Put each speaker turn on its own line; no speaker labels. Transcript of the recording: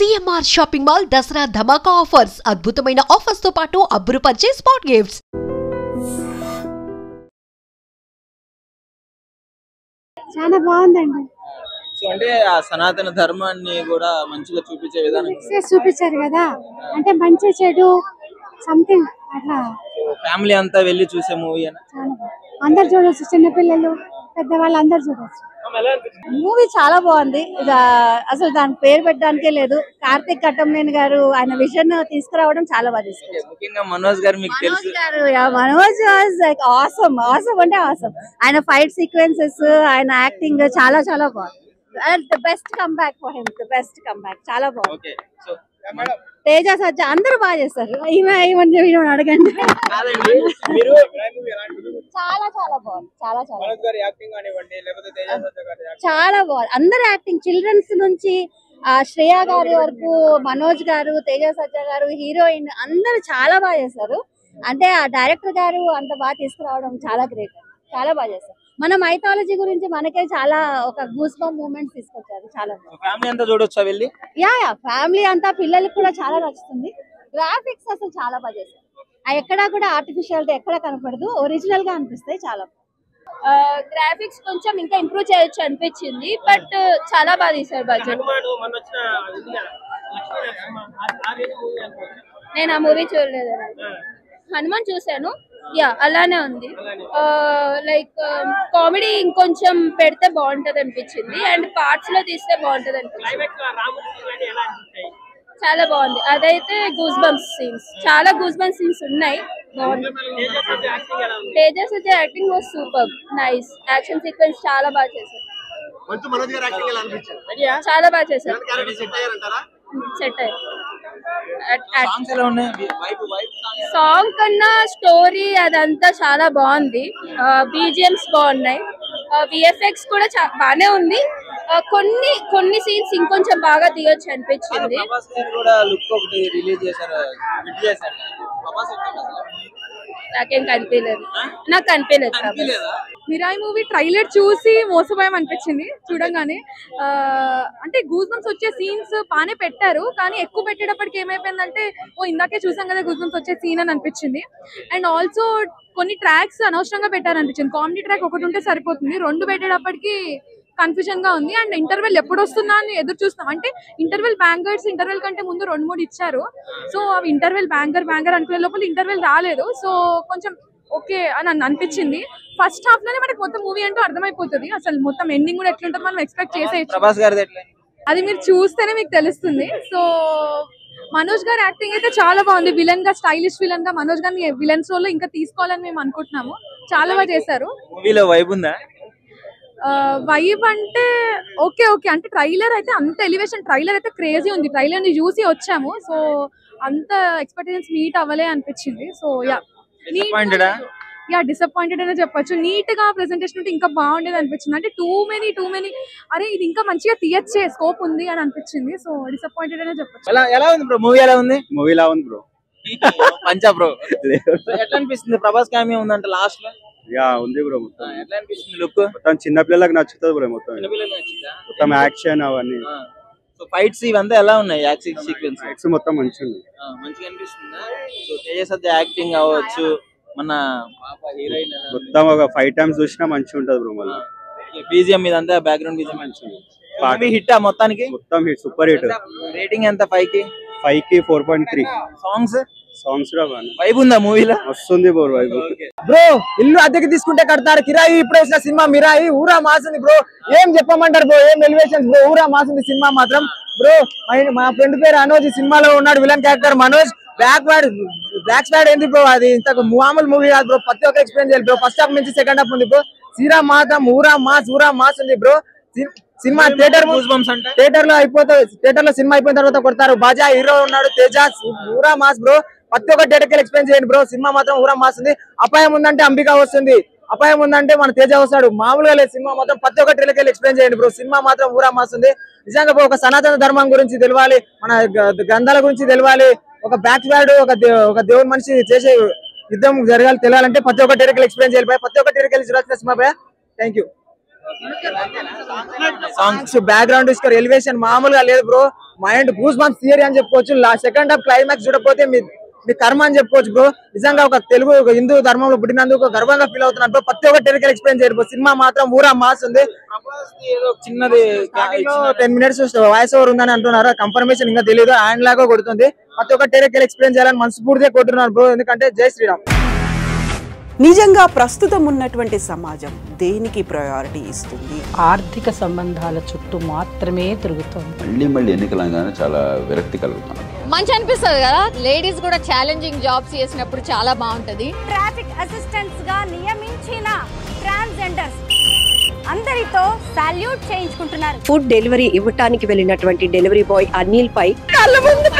CMR shopping mall Dasara ధమాకా offers అద్భుతమైన offers తో పాటు అబ్బురుపరిచే స్పాట్ గిఫ్ట్స్.
చాలా బాగుందండి.
సో అంటే ఆ సనాతన ధర్మాన్ని కూడా మంచిగా చూపించే విధానం
చూపించారు కదా, అంటే మంచి చెడు సంథింగ్ అట్లా.
ఫ్యామిలీ అంతా వెళ్ళి చూసే మూవీ
అందరు చూడొచ్చు, చిన్నపిల్లలు పెద్దవాళ్ళు అందరు చూడొచ్చు. మూవీ చాలా బాగుంది. అసలు దాని పేరు పెట్టడానికే లేదు. కార్తిక్ కట్టంనేని గారు ఆయన విజన్ తీసుకురావడం చాలా బాగా తీసుకొచ్చారు.
ముఖ్యంగా మనోజ్ గారు మీకు తెలుసు.
మనోజ్ లైక్ ఆసమ్ అంటే ఆసమ్. ఆయన ఫైట్ సీక్వెన్సెస్, ఆయన యాక్టింగ్ చాలా చాలా బాగుంది. The best comeback for him, the best comeback. చాలా బాగుంది. తేజ సజ్జ అందరూ బాగా చేస్తారు. ఈమె అడగండి. చాలా చాలా బాగుంది. చాలా చాలా బాగుంది. అందరు యాక్టింగ్, చిల్డ్రన్స్ నుంచి శ్రేయ గారి వరకు, మనోజ్ గారు, తేజ సజ్జ గారు, హీరోయిన్ అందరూ చాలా బాగా చేశారు. అంటే ఆ డైరెక్టర్ గారు అంత బాగా తీసుకురావడం చాలా గ్రేట్. చాలా బాగా చేశారు. మన మైథాలజీ గురించి మనకే చాలా ఒక గూస్ బంప్ మూమెంట్స్ తీసుకొచ్చారు. చాలా
ఫ్యామిలీ అంతా చూడొచ్చా వెళ్ళి?
యా ఫ్యామిలీ అంతా, పిల్లలకి కూడా చాలా నచ్చుతుంది. గ్రాఫిక్స్ అసలు చాలా బాగా చేశారు. ఎక్కడా కూడా ఆర్టిఫిషియాలిటీ ఎక్కడ కనపడదు, ఒరిజినల్ గా అనిపిస్తాయి. చాలా
గ్రాఫిక్స్ కొంచెం ఇంకా ఇంప్రూవ్ చేయొచ్చు అనిపించింది, బట్ చాలా బాగా తీశారు. బడ్జెట్ నేను ఆ మూవీ చూడలేదు. హనుమాన్ చూసాను, యా అలానే ఉంది. లైక్ కామెడీ ఇంకొంచెం పెడితే బాగుంటది అనిపించింది, అండ్ పార్ట్స్ లో తీస్తే బాగుంటది అనిపించింది. చాలా బాగుంది. అదైతే గూస్ బంప్స్ సీన్స్, చాలా గూస్ బంప్ సీన్స్ ఉన్నాయి. తేజస్ అయితే acting was super, nice. Action sequence చాలా బాగా చేశారు. చాలా బాగా చేశారు. సెట్ అయ్యారు. సాంగ్ కన్నా స్టోరీ అదంతా చాలా బాగుంది. బీజిఎంస్ బాగున్నాయి. విఎఫ్ఎక్స్ కూడా బానే ఉంది. కొన్ని సీన్స్ ఇంకొంచెం బాగా తీయొచ్చు అనిపించింది. నాకేం కనిపించలేదు. నాకు కనిపించలేదు.
మిరాయి మూవీ ట్రైలర్ చూసి మోసపోయాం అనిపించింది చూడంగానే. అంటే గూస్ బంప్స్ వచ్చే సీన్స్ బాగానే పెట్టారు, కానీ ఎక్కువ పెట్టేటప్పటికి ఏమైపోయిందంటే ఇందాకే చూసాం కదా గూస్ బంప్స్ వచ్చే సీన్ అని అనిపించింది. అండ్ ఆల్సో కొన్ని ట్రాక్స్ అనవసరంగా పెట్టారనిపించింది. కామెడీ ట్రాక్ ఒకటి ఉంటే సరిపోతుంది, రెండు పెట్టేటప్పటికి కన్ఫ్యూజన్ గా ఉంది. అండ్ ఇంటర్వెల్ ఎప్పుడు వస్తుందా అని ఎదురు చూస్తున్నాం. అంటే ఇంటర్వెల్ బ్యాంగర్స్ ఇంటర్వెల్ కంటే ముందు 2-3 ఇచ్చారు. సో అవి ఇంటర్వెల్ బ్యాంగర్ అనుకునే లోపల ఇంటర్వెల్ రాలేదు. సో కొంచెం ఓకే అని అనిపించింది. ఫస్ట్ హాఫ్ లోనే మనకి మొత్తం మూవీ అంటూ అర్థమైపోతుంది. అసలు మొత్తం ఎండింగ్ కూడా ఎట్లుంటుంది మనం ఎక్స్పెక్ట్ చేసేయచ్చు. అది మీరు చూస్తేనే మీకు తెలుస్తుంది. సో మనోజ్ గారి యాక్టింగ్ అయితే చాలా బాగుంది. విలన్ గా, స్టైలిష్ విలన్ గా మనోజ్ గారిని విలన్స్ రోల్ లో ఇంకా తీసుకోవాలని మేము అనుకుంటున్నాము. చాలా బాగా చేశారు. వైబ్ అంటే ఓకే అంటే ట్రైలర్ అయితే అంత ఎలివేషన్, ట్రైలర్ అయితే క్రేజీ ఉంది. ట్రైలర్ ని చూసి వచ్చాము, సో అంత ఎక్స్పెక్టేషన్స్ మీట్ అవ్వలే అనిపించింది. సో డిసప్పాయింటెడ్ అనే చెప్పొచ్చు. నీట్ గా ప్రెజెంటేషన్ ఉంటే ఇంకా బాగుండేది అనిపించింది. అంటే టూ మెనీ అరే ఇది ఇంకా మంచిగా తీయచ్చే, స్కోప్ ఉంది అని అనిపించింది. సో డిసప్పాయింటెడ్ అనే చెప్పొచ్చు.
పంచా బ్రో ఎట్లా అనిపిస్తుంది? ప్రభాస్ కామె ఉందంట లాస్ట్ లో.
యా ఉంది బ్రో. మొత్తం
ఎట్లా అనిపిస్తుంది? లుక్
మొత్తం చిన్న పిల్లలకు నచ్చుతుంది బ్రో. మొత్తం యాక్షన్ అవన్నీ.
సో ఫైట్స్ ఇవంతా ఎలా ఉన్నాయి? యాక్షన్ సీక్వెన్స్
ఫైట్స్ మొత్తం మంచిగా
అనిపిస్తుందా? సో తేజ సజ్జ యాక్టింగ్ అవ్వచ్చు, మన పాప హీరోయిన్
మొత్తం ఒక 5 times చూసినా మంచిగా ఉంటది బ్రో. మళ్ళీ
బీజిఎం ఇదంతా బ్యాక్గ్రౌండ్ బీజిఎం మంచిగా హిట్. మొత్తానికి
మొత్తం హిట్, సూపర్ హిట్.
రేటింగ్ ఎంత? 5 కి
4.3. సాంగ్స్
వైబ్ ఉందా మూవీలో?
వస్తుంది బ్రో వైబ్.
బ్రో ఇల్లు అద్దెకి తీసుకుంటే కడతారు, కిరాయి ఇప్పుడు వేసిన సినిమా మిరాయి ఊరా మాసింది బ్రో. ఏం చెప్పమంటారు బ్రో, ఏం ఎలివేషన్స్ బ్రో. ఊరా మాసింది సినిమా మాత్రం బ్రో. మా ఫ్రెండ్ పేరు అనోజ్, సినిమాలో ఉన్నాడు విలన్ క్యారెక్టర్ మనోజ్. బ్లాక్ స్వాడ్ ఏంది బ్రో, అది ఇంతకు మామూలు మూవీ కాదు బ్రో. ప్రతి ఒక్క ఎక్స్ప్లెయిన్ చేయాలి బ్రో. ఫస్ట్ హాఫ్ నుంచి సెకండ్ హాఫ్ ఉంది బ్రో. సీరా మాత్రం ఊరా మాస్ ఉంది బ్రో. సినిమా థియేటర్ లో అయిపోతుంది. థియేటర్ లో సినిమా అయిపోయిన తర్వాత కొడతారు. బాజా హీరో ఉన్నాడు, తేజాస్ ఊరా మాస్ బ్రో. ప్రతి ఒక్క థియేటర్ ఎక్స్ప్లెయిన్ చేయండి బ్రో. సినిమా మాత్రం ఊరా మాస్ ఉంది. అపాయం ఉందంటే అంబిక వస్తుంది, అపాయం ఉందంటే మన తేజ వస్తాడు. మామూలుగా లేదు సినిమా మాత్రం. ప్రతి ఒక్క థియేటర్ ఎక్స్ప్లెయిన్ చేయండి బ్రో. సినిమా మాత్రం ఊరా మాస్ ఉంది. నిజంగా ఒక సనాతన ధర్మం గురించి తెలవాలి, మన గ్రంథాల గురించి తెలవాలి. ఒక బ్యాక్ స్వాడ్, ఒక దేవుని మనిషి చేసే యుద్ధం జరగాలి తెలియాలంటే ప్రతి ఒక్క థియేటర్ ఎక్స్ప్లెయిన్ చేయాలి. ప్రతి ఒక్క థియేటర్ చూడాల్సిన cinema. Thank you. Songs background score elevation మామూలుగా లేదు bro. Mind goose bumps theory అని చెప్పుకోవచ్చు. సెకండ్ హాఫ్ క్లైమాక్స్ చూడకపోతే మీ కర్మ అని చెప్పుకోవచ్చు బ్రో. నిజంగా ఒక తెలుగు హిందూ ధర్మంలో పుట్టినందుకు గర్వంగా ఫీల్ అవుతున్నాను బ్రో. ప్రతి ఒక్క టెరికల్ ఎక్స్ప్లెయిన్ చేయరు. సినిమా మాత్రం ఊరా మాస్ ఉంది.
చిన్నది
10 minutes వాయిస్ ఓవర్ ఉందని అంటున్నారు. కన్ఫర్మేషన్ ఇంకా తెలియదు. హ్యాండ్ లాగా కొడుతుంది. ప్రతి ఒక్క టెరికల్ ఎక్స్ప్లెయిన్ చేయాలని మనస్ఫూర్తిగా కొట్టున్నారు బ్రో. ఎందుకంటే జై శ్రీరామ్.
నిజంగా ప్రస్తుతం ఉన్నటువంటి సమాజం దేనికి ప్రయారిటీ ఇస్తుంది?
ఆర్థిక సంబంధాల చుట్టూ మాత్రమే తిరుగుతుంది.
మళ్ళీ ఎన్నికలంగానే చాలా విరక్తి కలుగుతాను.
మంచి అనిపిస్తుంది కదా, లేడీస్ కూడా ఛాలెంజింగ్ జాబ్స్ చేసినప్పుడు చాలా బాగుంటది.
ట్రాఫిక్ అసిస్టెంట్స్ గా నియమించిన ట్రాన్స్జెండర్స్ అందరితో సాల్యూట్ చేయించుకుంటున్నారు.
ఫుడ్ డెలివరీ ఇవ్వటానికి వెళ్ళినటువంటి డెలివరీ బాయ్ అనిల్ పై కళ్ళ ముందు